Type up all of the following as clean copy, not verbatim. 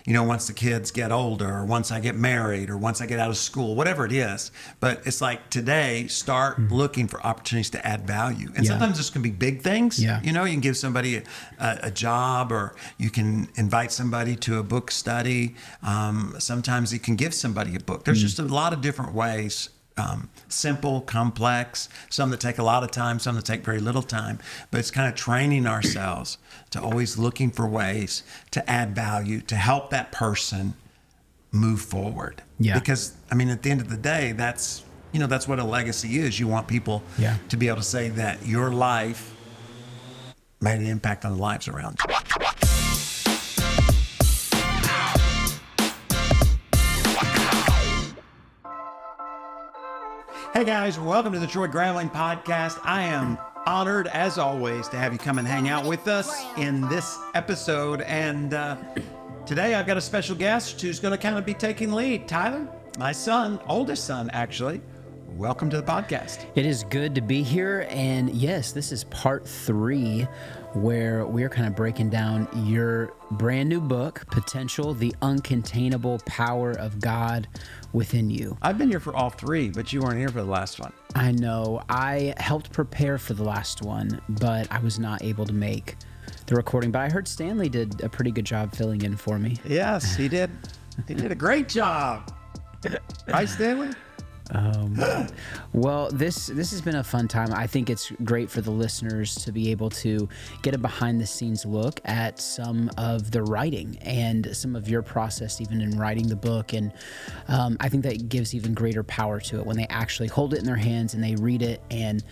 once the kids get older, or once I get married, or once I get out of school, whatever it is. But it's like today, start looking for opportunities to add value. And sometimes this can be big things. Yeah. You can give somebody a job, or you can invite somebody to a book study. Sometimes you can give somebody a book. There's just a lot of different ways. Simple, complex, some that take a lot of time, some that take very little time. But it's kind of training ourselves to always looking for ways to add value, to help that person move forward. Yeah. Because, at the end of the day, that's what a legacy is. You want people to be able to say that your life made an impact on the lives around you. Hey guys, welcome to the Troy Gramling podcast. I am honored, as always, to have you come and hang out with us in this episode. And today I've got a special guest who's going to kind of be taking lead. Tyler, my son, oldest son, actually. Welcome to the podcast. It is good to be here. And yes, this is part 3, where we're kind of breaking down your brand new book, Potential, the Uncontainable Power of God Within You. I've been here for all 3, but you weren't here for the last one. I know. I helped prepare for the last one, but I was not able to make the recording. But I heard Stanley did a pretty good job filling in for me. Yes, he did. He did a great job. Right, Stanley? Well, this has been a fun time. I think it's great for the listeners to be able to get a behind-the-scenes look at some of the writing and some of your process even in writing the book. And I think that gives even greater power to it when they actually hold it in their hands and they read it. And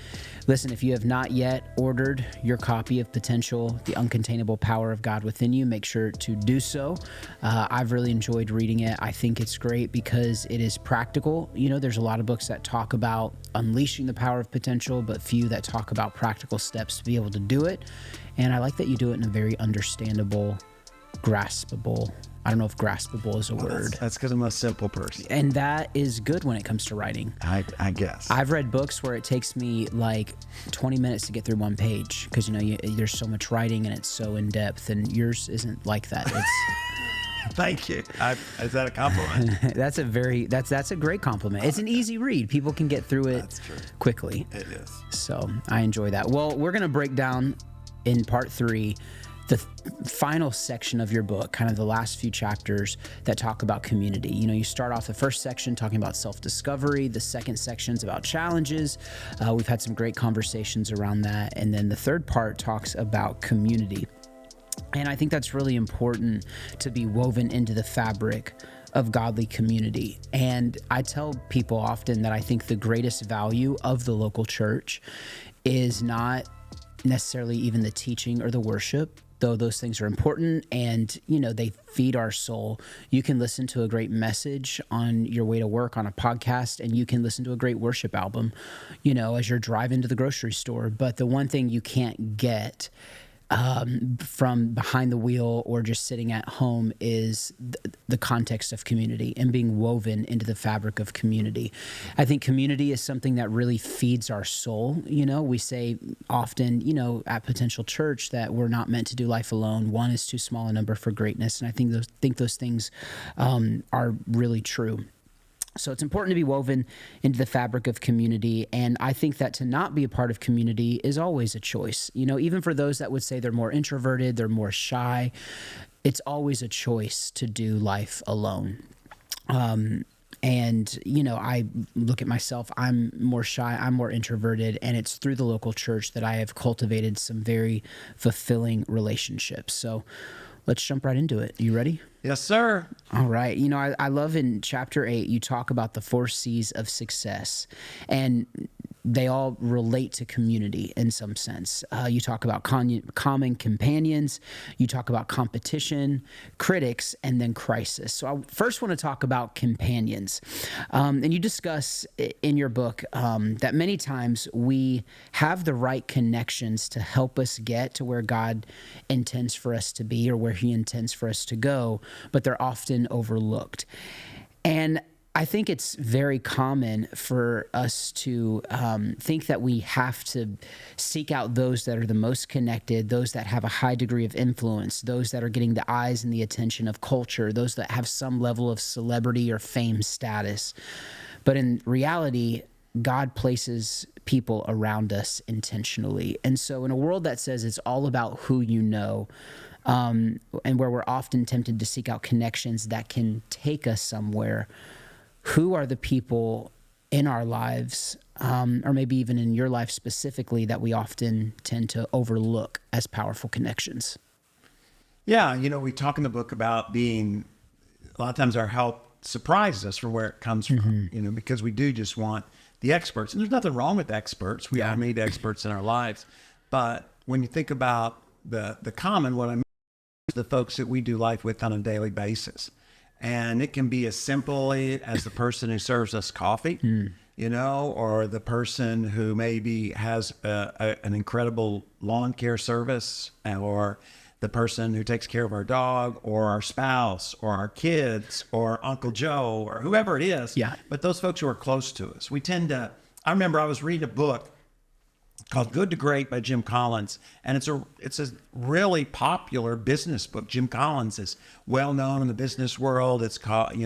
listen, if you have not yet ordered your copy of Potential, the Uncontainable Power of God Within You, make sure to do so. I've really enjoyed reading it. I think it's great because it is practical. There's a lot of books that talk about unleashing the power of potential, but few that talk about practical steps to be able to do it. And I like that you do it in a very understandable, graspable. I don't know if graspable is a word. That's because I'm a simple person. And that is good when it comes to writing. I guess. I've read books where it takes me like 20 minutes to get through one page because, there's so much writing and it's so in depth, and yours isn't like that. It's Thank you. Is that a compliment? That's a great compliment. It's an easy read. People can get through it quickly. It is. So I enjoy that. Well, we're going to break down in part 3 the final section of your book, kind of the last few chapters that talk about community. You start off the first section talking about self-discovery. The second section's about challenges. We've had some great conversations around that. And then the third part talks about community. And I think that's really important to be woven into the fabric of godly community. And I tell people often that I think the greatest value of the local church is not necessarily even the teaching or the worship, though those things are important and, they feed our soul. You can listen to a great message on your way to work on a podcast, and you can listen to a great worship album, as you're driving to the grocery store. But the one thing you can't get from behind the wheel or just sitting at home is the context of community and being woven into the fabric of community. I think community is something that really feeds our soul. We say often, at Potential Church that we're not meant to do life alone. One is too small a number for greatness. And I think those things are really true. So it's important to be woven into the fabric of community. And I think that to not be a part of community is always a choice. Even for those that would say they're more introverted, they're more shy, it's always a choice to do life alone. And, I look at myself, I'm more shy, I'm more introverted, and it's through the local church that I have cultivated some very fulfilling relationships. So let's jump right into it. You ready? Yes, sir. All right. I love in chapter 8, you talk about the 4 C's of success, and they all relate to community in some sense. You talk about common companions, you talk about competition, critics, and then crisis. So I first want to talk about companions. And you discuss in your book that many times we have the right connections to help us get to where God intends for us to be or where he intends for us to go, but they're often overlooked. And I think it's very common for us to think that we have to seek out those that are the most connected, those that have a high degree of influence, those that are getting the eyes and the attention of culture, those that have some level of celebrity or fame status. But in reality, God places people around us intentionally. And so in a world that says it's all about who you know, and where we're often tempted to seek out connections that can take us somewhere, who are the people in our lives, or maybe even in your life specifically, that we often tend to overlook as powerful connections? Yeah, we talk in the book about being, a lot of times our help surprises us from where it comes from, because we do just want the experts. And there's nothing wrong with experts. We all need experts in our lives. But when you think about the common, what I mean is the folks that we do life with on a daily basis. And it can be as simple as the person who serves us coffee, or the person who maybe has an incredible lawn care service, or the person who takes care of our dog, or our spouse, or our kids, or Uncle Joe, or whoever it is. Yeah. But those folks who are close to us, I remember I was reading a book called Good to Great by Jim Collins. And it's a really popular business book. Jim Collins is well known in the business world. It's called,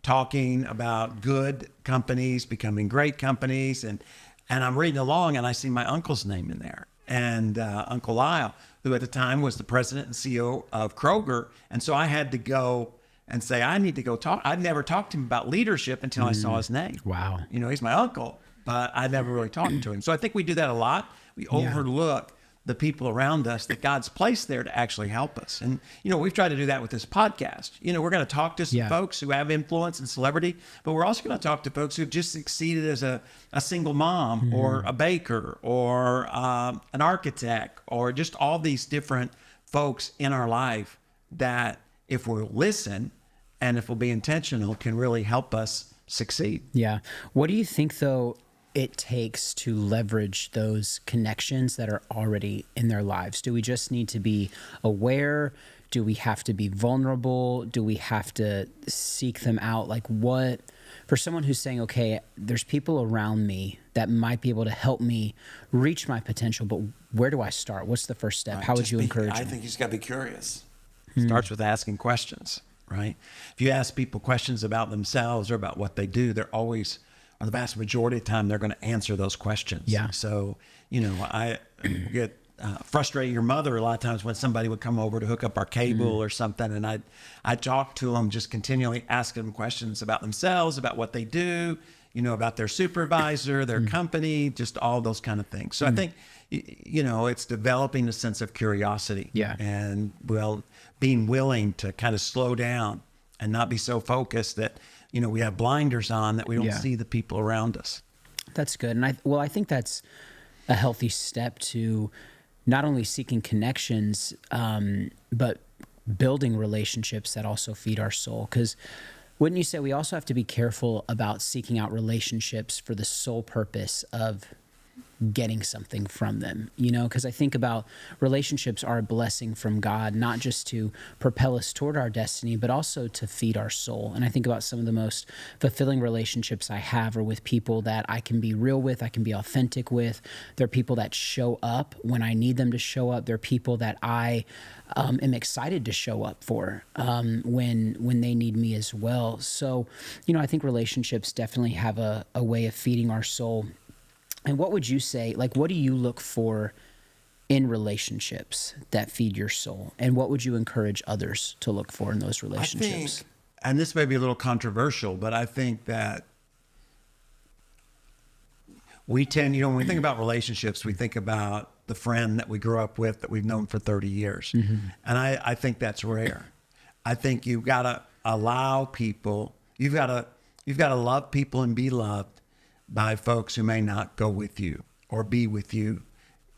talking about good companies becoming great companies. And I'm reading along and I see my uncle's name in there. And Uncle Lyle, who at the time was the president and CEO of Kroger. And so I had to go and say, I need to go talk. I'd never talked to him about leadership until I saw his name. Wow. He's my uncle, but I never really talked to him. So I think we do that a lot. We overlook the people around us that God's placed there to actually help us. And, we've tried to do that with this podcast. We're going to talk to some folks who have influence and celebrity, but we're also going to talk to folks who've just succeeded as a single mom or a baker or an architect, or just all these different folks in our life that, if we'll listen and if we'll be intentional, can really help us succeed. Yeah. What do you think, though, it takes to leverage those connections that are already in their lives? Do we just need to be aware? Do we have to be vulnerable? Do we have to seek them out? Like, what, for someone who's saying, okay, there's people around me that might be able to help me reach my potential, but where do I start? What's the first step? How would you encourage them? I think you just got to be curious. It starts with asking questions, right? If you ask people questions about themselves or about what they do, they're always, or the vast majority of the time, they're going to answer those questions. Yeah. So, I get frustrated. Your mother, a lot of times when somebody would come over to hook up our cable or something, and I'd talk to them, just continually asking them questions about themselves, about what they do, about their supervisor, their company, just all those kind of things. So I think, it's developing a sense of curiosity. Yeah. And, being willing to kind of slow down and not be so focused that, we have blinders on, that we don't see the people around us. That's good. And I think that's a healthy step to not only seeking connections, but building relationships that also feed our soul. Because wouldn't you say we also have to be careful about seeking out relationships for the sole purpose of getting something from them, because I think about relationships are a blessing from God, not just to propel us toward our destiny, but also to feed our soul. And I think about some of the most fulfilling relationships I have are with people that I can be real with, I can be authentic with. They're people that show up when I need them to show up. They're people that I am excited to show up for when they need me as well. So, I think relationships definitely have a way of feeding our soul. And what would you say, what do you look for in relationships that feed your soul? And what would you encourage others to look for in those relationships? I think, and this may be a little controversial, but I think that we tend, when we think about relationships, we think about the friend that we grew up with that we've known for 30 years. And I think that's rare. I think you've got to allow people, you've got to love people and be loved by folks who may not go with you or be with you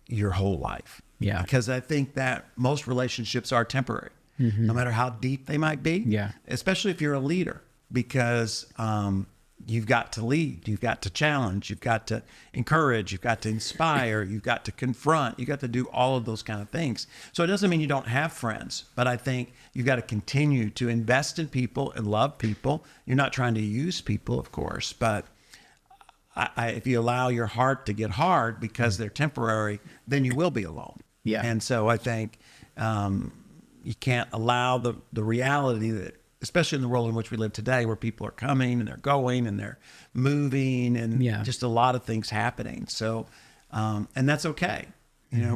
your whole life. Yeah. Because I think that most relationships are temporary, no matter how deep they might be. Yeah. Especially if you're a leader, because you've got to lead, you've got to challenge, you've got to encourage, you've got to inspire, you've got to confront, you've got to do all of those kind of things. So it doesn't mean you don't have friends, but I think you've got to continue to invest in people and love people. You're not trying to use people, of course, but if you allow your heart to get hard because they're temporary, then you will be alone. Yeah. And so I think you can't allow the reality that, especially in the world in which we live today, where people are coming and they're going and they're moving and just a lot of things happening. So, and that's okay,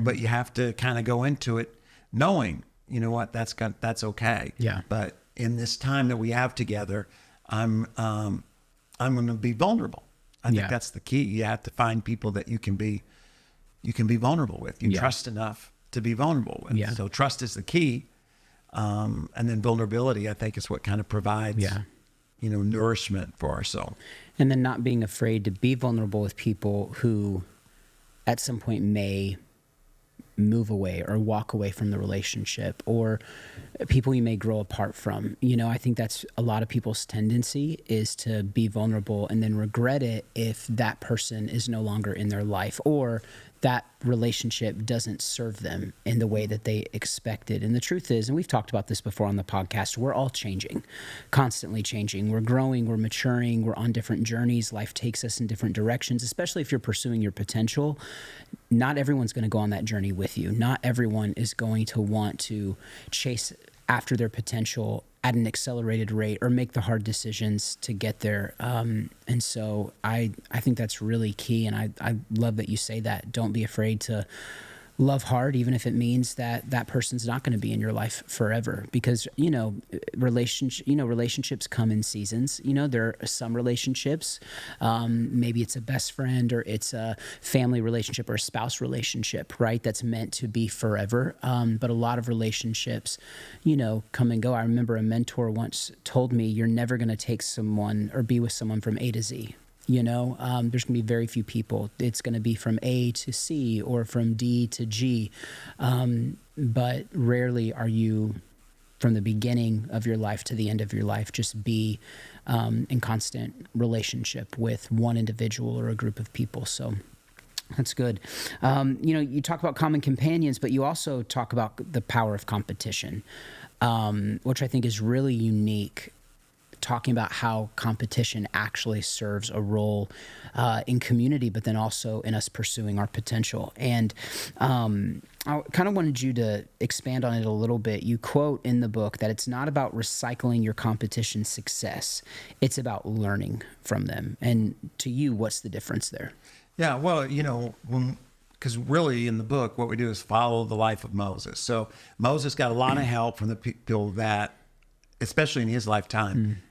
but you have to kind of go into it knowing, what, that's okay. Yeah. But in this time that we have together, I'm going to be vulnerable. I think that's the key. You have to find people that you can be vulnerable with. You trust enough to be vulnerable with. Yeah. So trust is the key. And then vulnerability, I think, is what kind of provides, nourishment for our soul. And then not being afraid to be vulnerable with people who at some point may move away or walk away from the relationship, or people you may grow apart from. I think that's a lot of people's tendency, is to be vulnerable and then regret it if that person is no longer in their life, or that relationship doesn't serve them in the way that they expected. And the truth is, and we've talked about this before on the podcast, we're all changing, constantly changing. We're growing, we're maturing, we're on different journeys. Life takes us in different directions, especially if you're pursuing your potential. Not everyone's going to go on that journey with you. Not everyone is going to want to chase after their potential at an accelerated rate or make the hard decisions to get there. And so I think that's really key. And I love that you say that. Don't be afraid to love hard, even if it means that person's not going to be in your life forever, because, relationships come in seasons. There are some relationships, maybe it's a best friend or it's a family relationship or a spouse relationship, right? That's meant to be forever. But a lot of relationships, come and go. I remember a mentor once told me, you're never going to take someone or be with someone from A to Z. There's going to be very few people. It's going to be from A to C or from D to G. But rarely are you, from the beginning of your life to the end of your life, just be in constant relationship with one individual or a group of people. So that's good. You talk about common companions, but you also talk about the power of competition, which I think is really unique, talking about how competition actually serves a role in community, but then also in us pursuing our potential. And I kind of wanted you to expand on it a little bit. You quote in the book that it's not about recycling your competition's success. It's about learning from them. And to you, what's the difference there? Yeah, well, because really in the book, what we do is follow the life of Moses. So Moses got a lot of help from the people that, especially in his lifetime,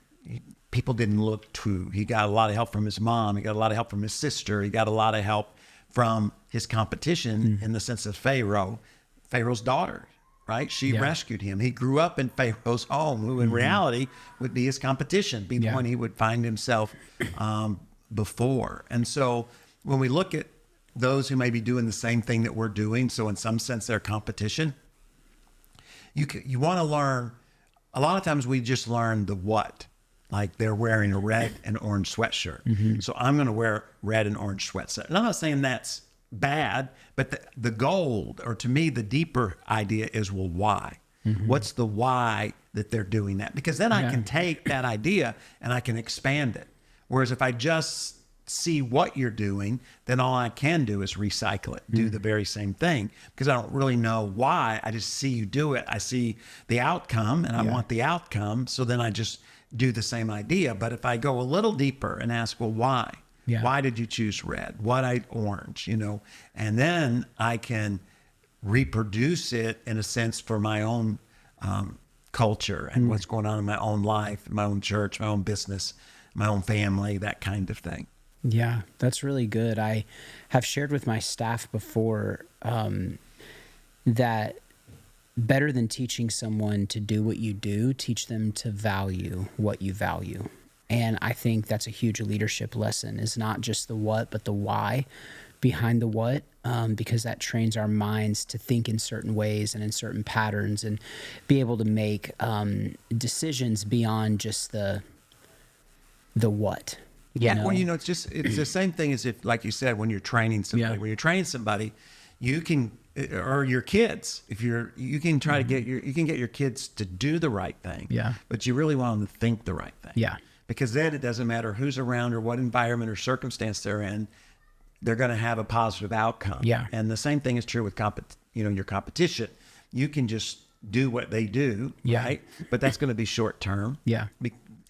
people didn't look to. He got a lot of help from his mom. He got a lot of help from his sister. He got a lot of help from his competition in the sense of Pharaoh's daughter, right? She rescued him. He grew up in Pharaoh's home, who in reality would be his competition, be the one he would find himself before. And so when we look at those who may be doing the same thing that we're doing, so in some sense they're competition, you want to learn. A lot of times we just learn the what. Like they're wearing a red and orange sweatshirt. So I'm going to wear red and orange sweatshirt. And I'm not saying that's bad, but the gold, or to me, the deeper idea is, well, why? What's the why that they're doing that? Because then I can take that idea and I can expand it. Whereas if I just see what you're doing, then all I can do is recycle it, do the very same thing, because I don't really know why. I just see you do it. I see the outcome and I want the outcome. So then I just do the same idea. But if I go a little deeper and ask, well, why? Why did you choose red? Why orange? And then I can reproduce it in a sense for my own culture and what's going on in my own life, my own church, my own business, my own family, that kind of thing. Yeah, that's really good. I have shared with my staff before that better than teaching someone to do what you do, teach them to value what you value. And I think that's a huge leadership lesson, is not just the what, but the why behind the what, because that trains our minds to think in certain ways and in certain patterns and be able to make decisions beyond just the what. Yeah, well, it's the same thing as if, like you said, when you're training somebody. Yeah. When you're training somebody, you can, or your kids, you can try to get your kids to do the right thing. Yeah. But you really want them to think the right thing. Yeah. Because then it doesn't matter who's around or what environment or circumstance they're in, they're going to have a positive outcome. Yeah. And the same thing is true with your competition. You can just do what they do, Yeah. right? But that's going to be short term. Yeah.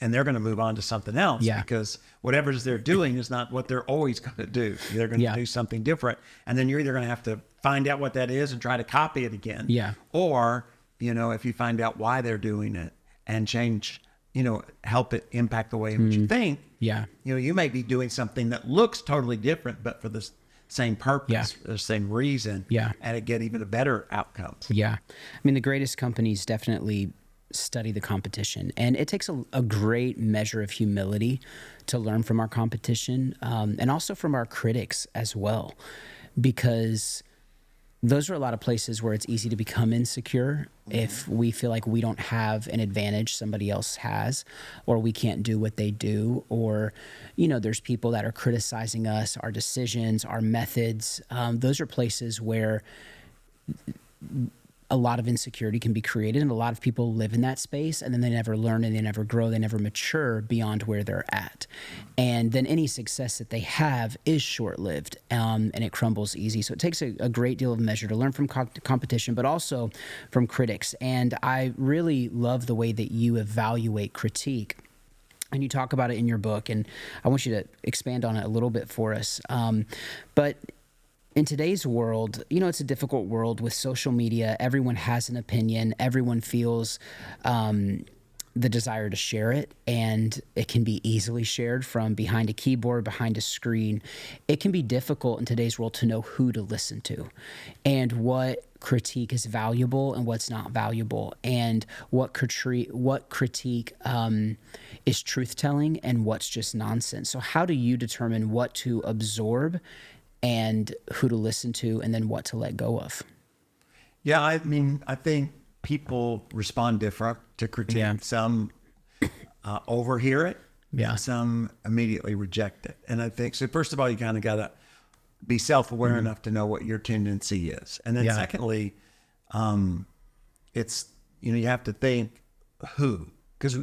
And they're going to move on to something else, Yeah. because whatever they're doing is not what they're always going to do. They're going to Yeah. do something different. And then you're either going to have to find out what that is and try to copy it again. Yeah. Or, if you find out why they're doing it and change, help it impact the way in which you think. Yeah. You may be doing something that looks totally different, but for the same purpose, the same reason. Yeah. And it get even a better outcomes. Yeah. I mean, the greatest companies definitely study the competition, and it takes a great measure of humility to learn from our competition, and also from our critics as well, because those are a lot of places where it's easy to become insecure if we feel like we don't have an advantage somebody else has, or we can't do what they do, or, there's people that are criticizing us, our decisions, our methods. Those are places where a lot of insecurity can be created, and a lot of people live in that space, and then they never learn, and they never grow, they never mature beyond where they're at. And then any success that they have is short-lived, and it crumbles easy. So it takes a great deal of measure to learn from competition, but also from critics. And I really love the way that you evaluate critique. And you talk about it in your book, and I want you to expand on it a little bit for us. But in today's world, it's a difficult world with social media. Everyone has an opinion. Everyone feels the desire to share it, and it can be easily shared from behind a keyboard, behind a screen. It can be difficult in today's world to know who to listen to, and what critique is valuable and what's not valuable, and what critique is truth-telling and what's just nonsense. So how do you determine what to absorb and who to listen to, and then what to let go of? Yeah, I think people respond different to critique. Yeah. Some overhear it. Yeah. Some immediately reject it. And I think, so first of all, you kind of got to be self-aware enough to know what your tendency is. And then secondly, it's, you have to think who, because,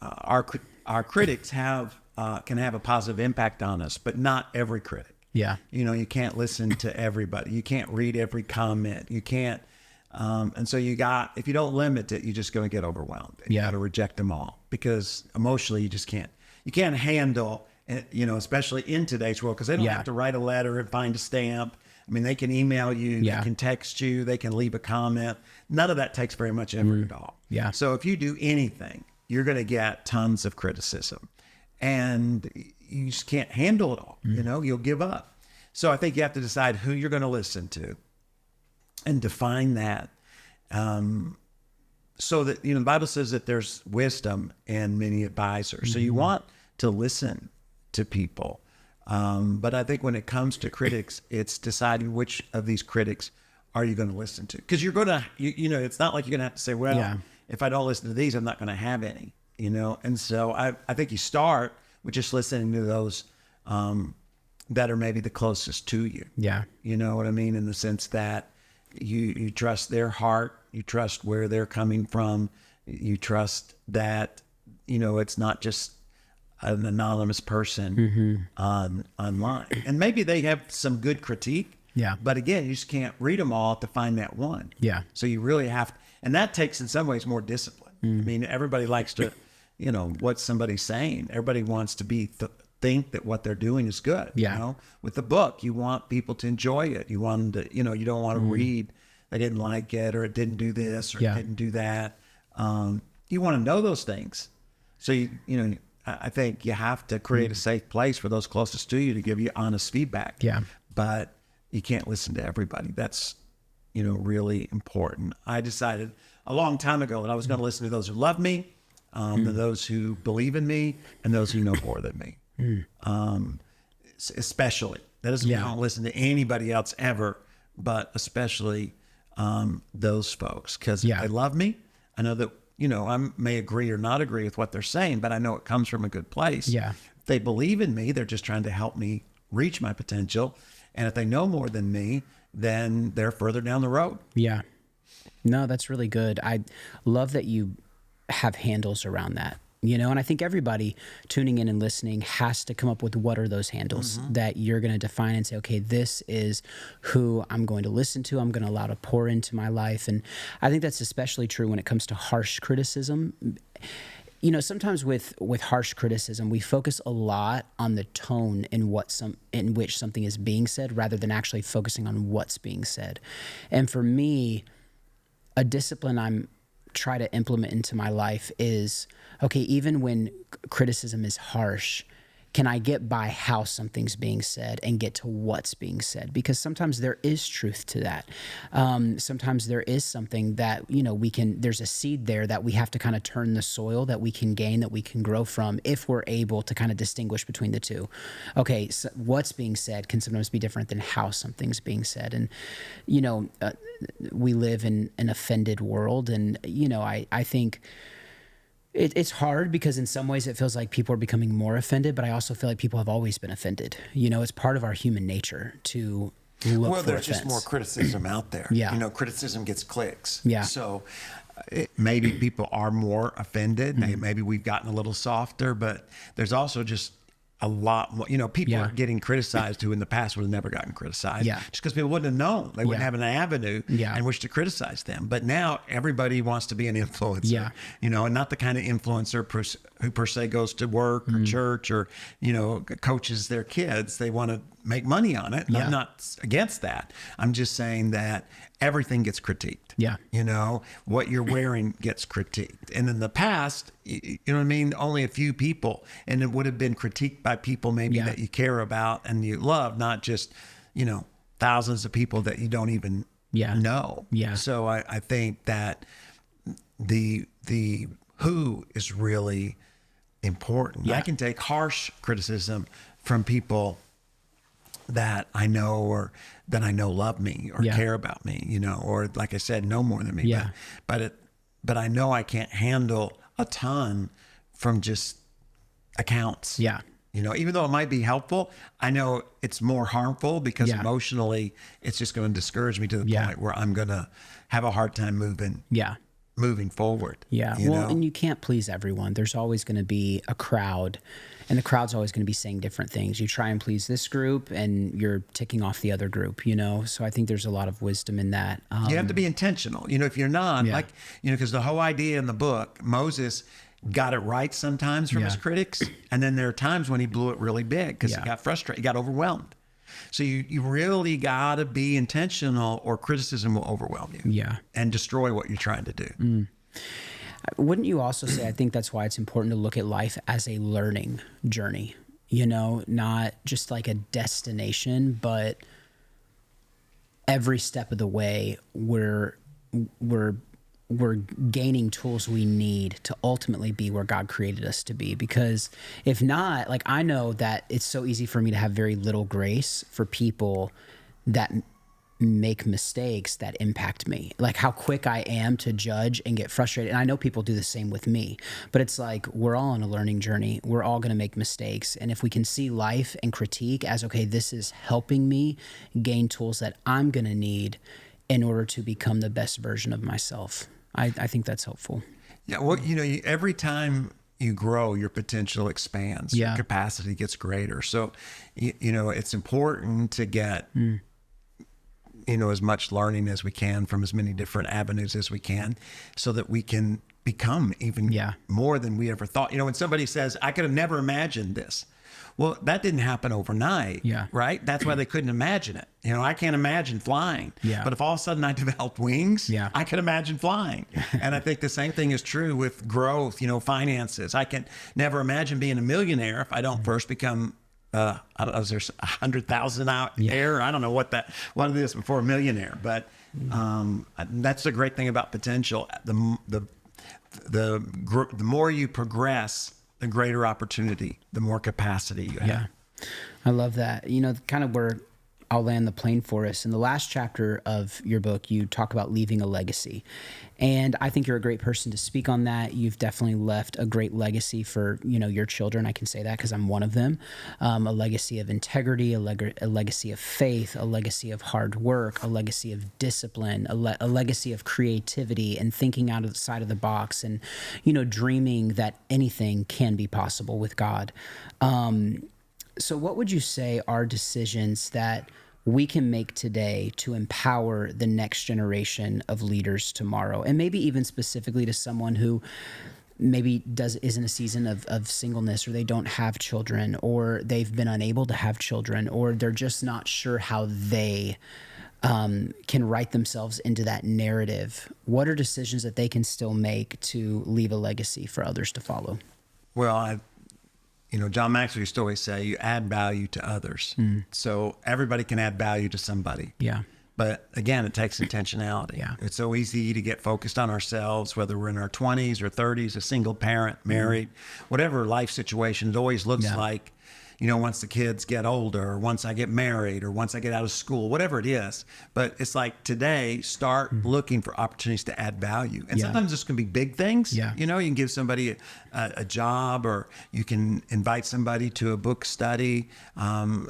our critics can have a positive impact on us, but not every critic. Yeah. You can't listen to everybody. You can't read every comment. You can't. And so if you don't limit it, you're just going to get overwhelmed. You got to reject them all, because emotionally you just can't. You can't handle, especially in today's world, because they don't have to write a letter and find a stamp. I mean, they can email you, they can text you, they can leave a comment. None of that takes very much effort at all. Yeah. So if you do anything, you're going to get tons of criticism, and you just can't handle it all. You'll give up. So I think you have to decide who you're going to listen to and define that. So that, the Bible says that there's wisdom in many advisors. So you want to listen to people. But I think when it comes to critics, it's deciding which of these critics are you going to listen to? Because you're going to, it's not like you're going to have to say, well, if I don't listen to these, I'm not going to have any, And so I think you start with just listening to those that are maybe the closest to you. Yeah. You know what I mean? In the sense that you trust their heart, you trust where they're coming from, you trust that, it's not just an anonymous person online. And maybe they have some good critique. Yeah. But again, you just can't read them all to find that one. Yeah. So you really have to, and that takes in some ways more discipline. I mean, everybody likes to, what somebody's saying. Everybody wants to think that what they're doing is good. Yeah. With the book, you want people to enjoy it. You want them to, you don't want to read, they didn't like it, or it didn't do this, or it didn't do that. You want to know those things. So I think you have to create a safe place for those closest to you to give you honest feedback. Yeah. But you can't listen to everybody. That's, really important. I decided a long time ago that I was going to listen to those who love me, to those who believe in me, and those who know more than me. Especially. That doesn't mean I don't listen to anybody else ever, but especially those folks, because they love me. I know that I may agree or not agree with what they're saying, but I know it comes from a good place. Yeah. If they believe in me, they're just trying to help me reach my potential. And if they know more than me, then they're further down the road. Yeah. No, that's really good. I love that you have handles around that, and I think everybody tuning in and listening has to come up with what are those handles that you're going to define and say, okay, this is who I'm going to listen to. I'm going to allow to pour into my life. And I think that's especially true when it comes to harsh criticism. Sometimes with harsh criticism, we focus a lot on the tone in which something is being said rather than actually focusing on what's being said. And for me, a discipline I'm try to implement into my life is, okay, even when criticism is harsh, can I get by how something's being said and get to what's being said? Because sometimes there is truth to that. Sometimes there is something that, there's a seed there that we have to kind of turn the soil that we can gain, that we can grow from if we're able to kind of distinguish between the two. Okay, so what's being said can sometimes be different than how something's being said. And, we live in an offended world. And, I think it's hard because in some ways it feels like people are becoming more offended, but I also feel like people have always been offended. It's part of our human nature to look for there's offense. just more criticism out there. Yeah. Criticism gets clicks. Yeah. So maybe people are more offended. Maybe we've gotten a little softer, but there's also just a lot more, people are getting criticized who in the past would have never gotten criticized just because people wouldn't have known. They wouldn't have an avenue in which to criticize them. But now everybody wants to be an influencer, and not the kind of influencer who per se goes to work or church or, coaches their kids. They want to make money on it. I'm not against that. I'm just saying that everything gets critiqued. Yeah. What you're wearing gets critiqued. And in the past, you know what I mean? Only a few people, and it would have been critiqued by people maybe that you care about and you love, not just, thousands of people that you don't even know. Yeah. So I think that the who is really important. Yeah. I can take harsh criticism from people that I know or that I know love me or care about me, or like I said, know more than me. Yeah. But I know I can't handle a ton from just accounts. Yeah. Even though it might be helpful, I know it's more harmful because emotionally it's just going to discourage me to the point where I'm going to have a hard time moving forward. Yeah. Well, and you can't please everyone. There's always going to be a crowd, and the crowd's always going to be saying different things. You try and please this group and you're ticking off the other group, So I think there's a lot of wisdom in that. You have to be intentional. If you're not because the whole idea in the book, Moses got it right sometimes from his critics. And then there are times when he blew it really big because he got frustrated, he got overwhelmed. So you really got to be intentional or criticism will overwhelm you and destroy what you're trying to do. Wouldn't you also say, I think that's why it's important to look at life as a learning journey, not just like a destination, but every step of the way we're gaining tools we need to ultimately be where God created us to be. Because if not, like, I know that it's so easy for me to have very little grace for people that make mistakes that impact me, like how quick I am to judge and get frustrated. And I know people do the same with me, but it's like, we're all on a learning journey. We're all going to make mistakes. And if we can see life and critique as, okay, this is helping me gain tools that I'm going to need in order to become the best version of myself, I think that's helpful. Yeah. Well, every time you grow, your potential expands, your capacity gets greater. So, it's important to get, as much learning as we can from as many different avenues as we can so that we can become even more than we ever thought. When somebody says, I could have never imagined this. Well, that didn't happen overnight, right? That's why they couldn't imagine it. I can't imagine flying, but if all of a sudden I developed wings, I could imagine flying. And I think the same thing is true with growth, finances. I can never imagine being a millionaire if I don't first become I don't know, is there 100,000 out there? I don't know what it is before a millionaire, but that's the great thing about potential. The more you progress, the greater opportunity, the more capacity you have. I love that. Kind of where I'll land the plane for us. In the last chapter of your book, you talk about leaving a legacy. And I think you're a great person to speak on that. You've definitely left a great legacy for, your children. I can say that because I'm one of them. A legacy of integrity, a legacy of faith, a legacy of hard work, a legacy of discipline, a legacy of creativity and thinking outside of the box and, dreaming that anything can be possible with God. So what would you say are decisions that we can make today to empower the next generation of leaders tomorrow? And maybe even specifically to someone who maybe is in a season of singleness, or they don't have children, or they've been unable to have children, or they're just not sure how they can write themselves into that narrative. What are decisions that they can still make to leave a legacy for others to follow? Well, John Maxwell used to always say, you add value to others. So everybody can add value to somebody. Yeah. But again, it takes intentionality. Yeah. It's so easy to get focused on ourselves, whether we're in our 20s or 30s, a single parent, married, whatever life situation. It always looks like, once the kids get older, or once I get married, or once I get out of school, whatever it is. But it's like today, start looking for opportunities to add value. And sometimes this can be big things. Yeah. You can give somebody a job, or you can invite somebody to a book study.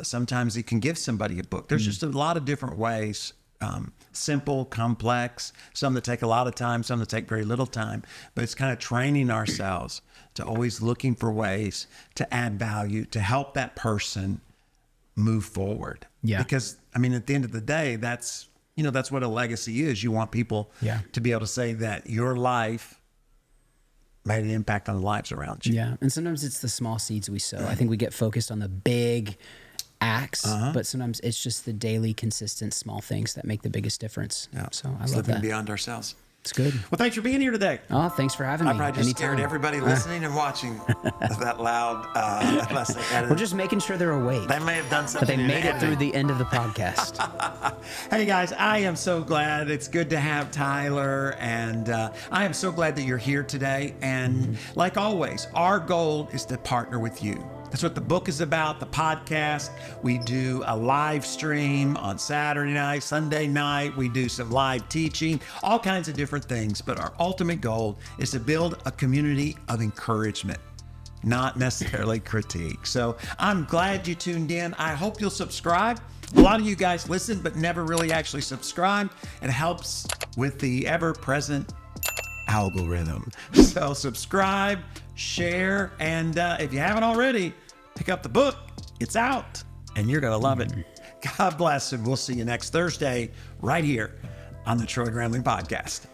Sometimes you can give somebody a book. There's just a lot of different ways. Simple, complex, some that take a lot of time, some that take very little time, but it's kind of training ourselves to always looking for ways to add value, to help that person move forward. Yeah. Because at the end of the day, that's what a legacy is. You want people to be able to say that your life made an impact on the lives around you. Yeah. And sometimes it's the small seeds we sow. I think we get focused on the big acts, but sometimes it's just the daily, consistent, small things that make the biggest difference. Yeah. So I It's love living that. beyond ourselves. It's good. Well, thanks for being here today. Oh, thanks for having me. I probably just scared Anytime. everybody listening and watching that loud. We're just making sure they're awake. They may have done But something. they made it through the end of the podcast. Hey guys, I am so glad. It's good to have Tyler, and I am so glad that you're here today. And like always, our goal is to partner with you. That's what the book is about, the podcast. We do a live stream on Saturday night, Sunday night. We do some live teaching, all kinds of different things. But our ultimate goal is to build a community of encouragement, not necessarily critique. So I'm glad you tuned in. I hope you'll subscribe. A lot of you guys listen, but never really actually subscribe. It helps with the ever-present algorithm. So subscribe, share, and if you haven't already, pick up the book. It's out, and you're going to love it. God bless, and we'll see you next Thursday right here on the Troy Gramling Podcast.